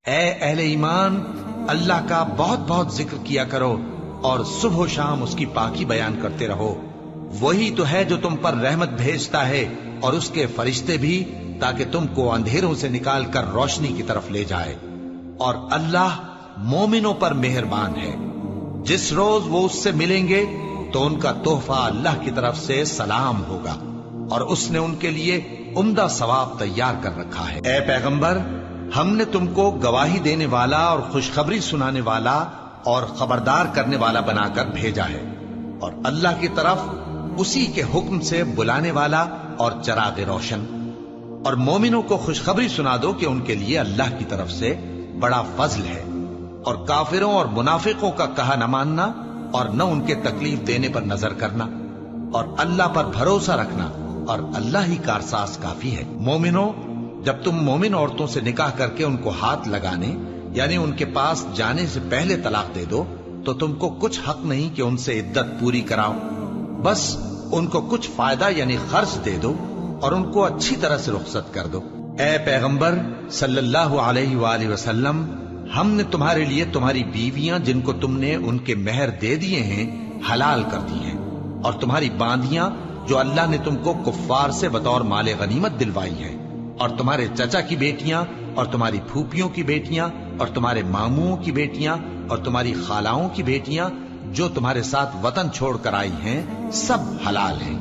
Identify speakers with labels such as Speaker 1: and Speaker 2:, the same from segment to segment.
Speaker 1: اے اہل ایمان، اللہ کا بہت بہت ذکر کیا کرو اور صبح و شام اس کی پاکی بیان کرتے رہو۔ وہی تو ہے جو تم پر رحمت بھیجتا ہے اور اس کے فرشتے بھی، تاکہ تم کو اندھیروں سے نکال کر روشنی کی طرف لے جائے۔ اور اللہ مومنوں پر مہربان ہے۔ جس روز وہ اس سے ملیں گے تو ان کا تحفہ اللہ کی طرف سے سلام ہوگا، اور اس نے ان کے لیے عمدہ ثواب تیار کر رکھا ہے۔ اے پیغمبر، ہم نے تم کو گواہی دینے والا اور خوشخبری سنانے والا اور خبردار کرنے والا بنا کر بھیجا ہے، اور اللہ کی طرف اسی کے حکم سے بلانے والا اور چراغ روشن۔ اور مومنوں کو خوشخبری سنا دو کہ ان کے لیے اللہ کی طرف سے بڑا فضل ہے، اور کافروں اور منافقوں کا کہا نہ ماننا اور نہ ان کے تکلیف دینے پر نظر کرنا، اور اللہ پر بھروسہ رکھنا، اور اللہ ہی کارساز کافی ہے۔ مومنوں، جب تم مومن عورتوں سے نکاح کر کے ان کو ہاتھ لگانے یعنی ان کے پاس جانے سے پہلے طلاق دے دو تو تم کو کچھ حق نہیں کہ ان سے عدت پوری کراؤ، بس ان کو کچھ فائدہ یعنی خرچ دے دو اور ان کو اچھی طرح سے رخصت کر دو۔ اے پیغمبر صلی اللہ علیہ وآلہ وسلم، ہم نے تمہارے لیے تمہاری بیویاں جن کو تم نے ان کے مہر دے دیے ہیں حلال کر دی ہیں، اور تمہاری باندیاں جو اللہ نے تم کو کفار سے بطور مال غنیمت دلوائی ہیں، اور تمہارے چچا کی بیٹیاں اور تمہاری پھوپھیوں کی بیٹیاں اور تمہارے ماموں کی بیٹیاں اور تمہاری خالاؤں کی بیٹیاں جو تمہارے ساتھ وطن چھوڑ کر آئی ہیں، سب حلال ہیں۔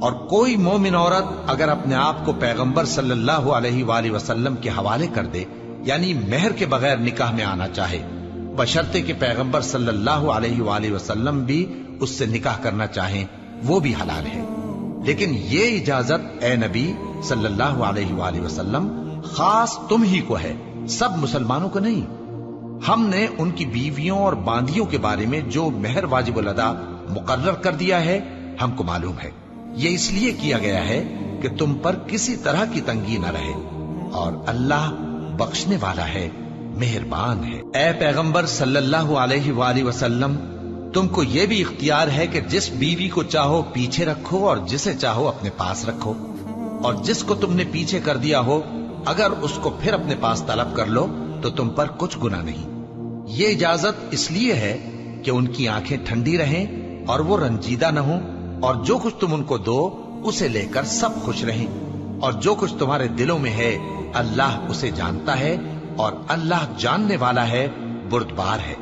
Speaker 1: اور کوئی مومن عورت اگر اپنے آپ کو پیغمبر صلی اللہ علیہ وآلہ وسلم کے حوالے کر دے یعنی مہر کے بغیر نکاح میں آنا چاہے، بشرطے کہ پیغمبر صلی اللہ علیہ وآلہ وسلم بھی اس سے نکاح کرنا چاہیں، وہ بھی حلال ہے۔ لیکن یہ اجازت اے نبی صلی اللہ علیہ وآلہ وسلم خاص تم ہی کو ہے، سب مسلمانوں کو نہیں۔ ہم نے ان کی بیویوں اور باندیوں کے بارے میں جو مہر واجب الادا مقرر کر دیا ہے ہم کو معلوم ہے، یہ اس لیے کیا گیا ہے کہ تم پر کسی طرح کی تنگی نہ رہے، اور اللہ بخشنے والا ہے، مہربان ہے۔ اے پیغمبر صلی اللہ علیہ وآلہ وسلم، تم کو یہ بھی اختیار ہے کہ جس بیوی کو چاہو پیچھے رکھو اور جسے چاہو اپنے پاس رکھو، اور جس کو تم نے پیچھے کر دیا ہو اگر اس کو پھر اپنے پاس طلب کر لو تو تم پر کچھ گناہ نہیں۔ یہ اجازت اس لیے ہے کہ ان کی آنکھیں ٹھنڈی رہیں اور وہ رنجیدہ نہ ہوں، اور جو کچھ تم ان کو دو اسے لے کر سب خوش رہیں، اور جو کچھ تمہارے دلوں میں ہے اللہ اسے جانتا ہے، اور اللہ جاننے والا ہے، بردبار ہے۔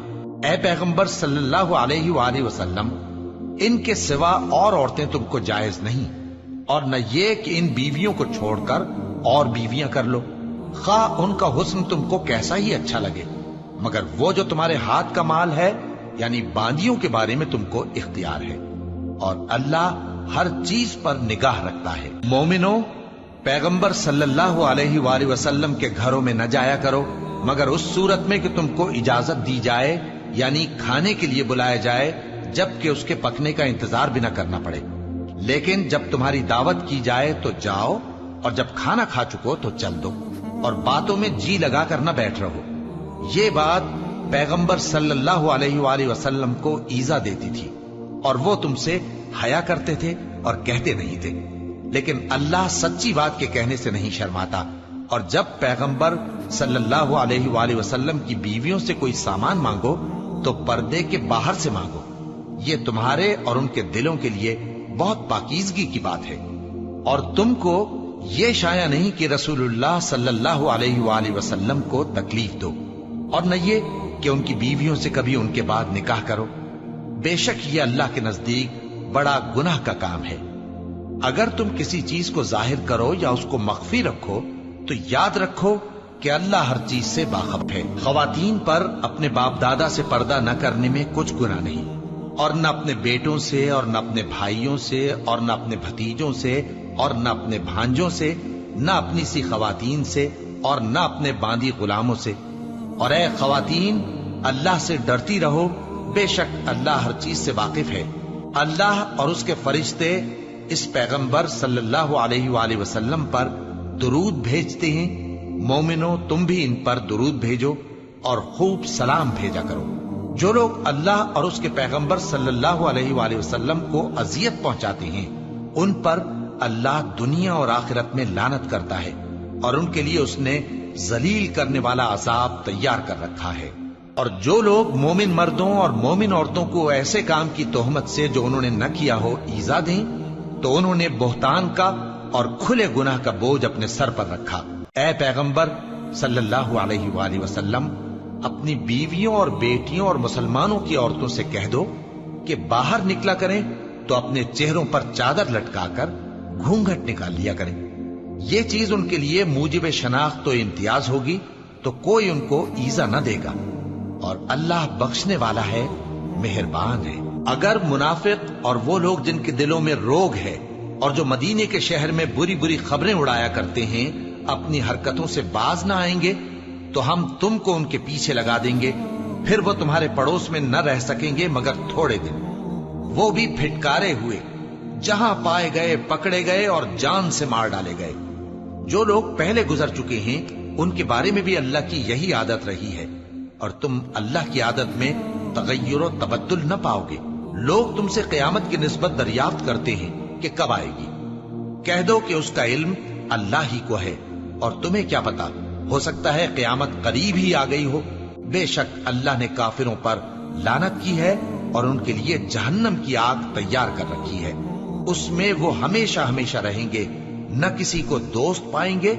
Speaker 1: اے پیغمبر صلی اللہ علیہ وآلہ وسلم، ان کے سوا اور عورتیں تم کو جائز نہیں، اور نہ یہ کہ ان بیویوں کو چھوڑ کر اور بیویاں کر لو، خواہ ان کا حسن تم کو کیسا ہی اچھا لگے، مگر وہ جو تمہارے ہاتھ کا مال ہے یعنی باندیوں کے بارے میں تم کو اختیار ہے، اور اللہ ہر چیز پر نگاہ رکھتا ہے۔ مومنوں، پیغمبر صلی اللہ علیہ وآلہ وسلم کے گھروں میں نہ جایا کرو مگر اس صورت میں کہ تم کو اجازت دی جائے یعنی کھانے کے لیے بلایا جائے، جبکہ اس کے پکنے کا انتظار بھی نہ کرنا پڑے۔ لیکن جب تمہاری دعوت کی جائے تو جاؤ، اور جب کھانا کھا چکو تو چل دو، اور باتوں میں جی لگا کر نہ بیٹھ رہو۔ یہ بات پیغمبر صلی اللہ علیہ وآلہ وسلم کو ایذا دیتی تھی، اور وہ تم سے حیا کرتے تھے اور کہتے نہیں تھے، لیکن اللہ سچی بات کے کہنے سے نہیں شرماتا۔ اور جب پیغمبر صلی اللہ علیہ وآلہ وسلم کی بیویوں سے کوئی سامان مانگو تو پردے کے باہر سے مانگو، یہ تمہارے اور ان کے دلوں کے لیے بہت پاکیزگی کی بات ہے۔ اور تم کو یہ شایع نہیں کہ رسول اللہ صلی اللہ علیہ وآلہ وسلم کو تکلیف دو، اور نہ یہ کہ ان کی بیویوں سے کبھی ان کے بعد نکاح کرو، بے شک یہ اللہ کے نزدیک بڑا گناہ کا کام ہے۔ اگر تم کسی چیز کو ظاہر کرو یا اس کو مخفی رکھو تو یاد رکھو کہ اللہ ہر چیز سے باخبر ہے۔ خواتین پر اپنے باپ دادا سے پردہ نہ کرنے میں کچھ گناہ نہیں، اور نہ اپنے بیٹوں سے اور نہ اپنے بھائیوں سے اور نہ اپنے بھتیجوں سے اور نہ اپنے بھانجوں سے، نہ اپنی سی خواتین سے اور نہ اپنے باندی غلاموں سے۔ اور اے خواتین، اللہ سے ڈرتی رہو، بے شک اللہ ہر چیز سے واقف ہے۔ اللہ اور اس کے فرشتے اس پیغمبر صلی اللہ علیہ وآلہ وسلم پر درود بھیجتے ہیں۔ مومنوں، تم بھی ان پر درود بھیجو اور خوب سلام بھیجا کرو۔ جو لوگ اللہ اور اس کے پیغمبر صلی اللہ علیہ وآلہ وسلم کو اذیت پہنچاتے ہیں ان پر اللہ دنیا اور آخرت میں لعنت کرتا ہے، اور ان کے لیے اس نے ذلیل کرنے والا عذاب تیار کر رکھا ہے۔ اور جو لوگ مومن مردوں اور مومن عورتوں کو ایسے کام کی تہمت سے جو انہوں نے نہ کیا ہو ایذا دیں تو انہوں نے بہتان کا اور کھلے گناہ کا بوجھ اپنے سر پر رکھا۔ اے پیغمبر صلی اللہ علیہ وآلہ وسلم، اپنی بیویوں اور بیٹیوں اور مسلمانوں کی عورتوں سے کہہ دو کہ باہر نکلا کریں تو اپنے چہروں پر چادر لٹکا کر گھونگھٹ نکال لیا کریں۔ یہ چیز ان کے لیے موجب شناخت و امتیاز ہوگی تو کوئی ان کو ایذا نہ دے گا، اور اللہ بخشنے والا ہے، مہربان ہے۔ اگر منافق اور وہ لوگ جن کے دلوں میں روگ ہے اور جو مدینے کے شہر میں بری بری خبریں اڑایا کرتے ہیں اپنی حرکتوں سے باز نہ آئیں گے تو ہم تم کو ان کے پیچھے لگا دیں گے، پھر وہ تمہارے پڑوس میں نہ رہ سکیں گے مگر تھوڑے دن، وہ بھی پھٹکارے ہوئے، جہاں پائے گئے پکڑے گئے اور جان سے مار ڈالے گئے۔ جو لوگ پہلے گزر چکے ہیں ان کے بارے میں بھی اللہ کی یہی عادت رہی ہے، اور تم اللہ کی عادت میں تغیر و تبدل نہ پاؤ گے۔ لوگ تم سے قیامت کی نسبت دریافت کرتے ہیں کہ کب آئے گی، کہہ دو کہ اس کا علم اللہ ہی کو ہے، اور تمہیں کیا پتا، ہو سکتا ہے قیامت قریب ہی آ گئی ہو۔ بے شک اللہ نے کافروں پر لعنت کی ہے اور ان کے لیے جہنم کی آگ تیار کر رکھی ہے، اس میں وہ ہمیشہ ہمیشہ رہیں گے، نہ کسی کو دوست پائیں گے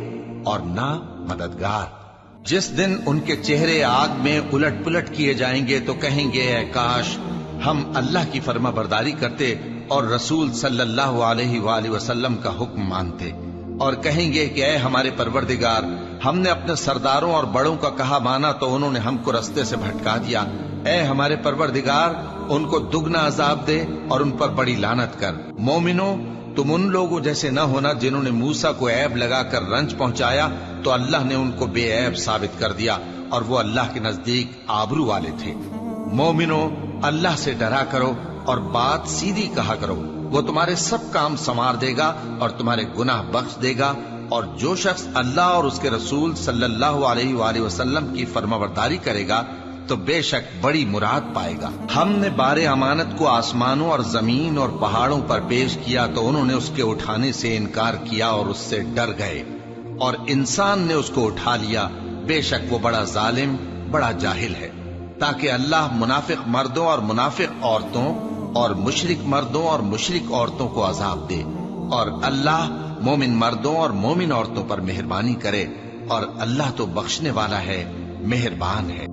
Speaker 1: اور نہ مددگار۔ جس دن ان کے چہرے آگ میں الٹ پلٹ کیے جائیں گے تو کہیں گے اے کاش ہم اللہ کی فرما برداری کرتے اور رسول صلی اللہ علیہ وآلہ وسلم کا حکم مانتے، اور کہیں گے کہ اے ہمارے پروردگار، ہم نے اپنے سرداروں اور بڑوں کا کہا مانا تو انہوں نے ہم کو رستے سے بھٹکا دیا۔ اے ہمارے پروردگار، ان کو دگنا عذاب دے اور ان پر بڑی لعنت کر۔ مومنوں، تم ان لوگوں جیسے نہ ہونا جنہوں نے موسیٰ کو عیب لگا کر رنج پہنچایا تو اللہ نے ان کو بے عیب ثابت کر دیا، اور وہ اللہ کے نزدیک آبرو والے تھے۔ مومنوں، اللہ سے ڈرا کرو اور بات سیدھی کہا کرو، وہ تمہارے سب کام سنوار دے گا اور تمہارے گناہ بخش دے گا، اور جو شخص اللہ اور اس کے رسول صلی اللہ علیہ وآلہ وسلم کی فرمانبرداری کرے گا تو بے شک بڑی مراد پائے گا۔ ہم نے بار امانت کو آسمانوں اور زمین اور پہاڑوں پر پیش کیا تو انہوں نے اس کے اٹھانے سے انکار کیا اور اس سے ڈر گئے، اور انسان نے اس کو اٹھا لیا، بے شک وہ بڑا ظالم، بڑا جاہل ہے۔ تاکہ اللہ منافق مردوں اور منافق عورتوں اور مشرک مردوں اور مشرک عورتوں کو عذاب دے، اور اللہ مومن مردوں اور مومن عورتوں پر مہربانی کرے، اور اللہ تو بخشنے والا ہے، مہربان ہے۔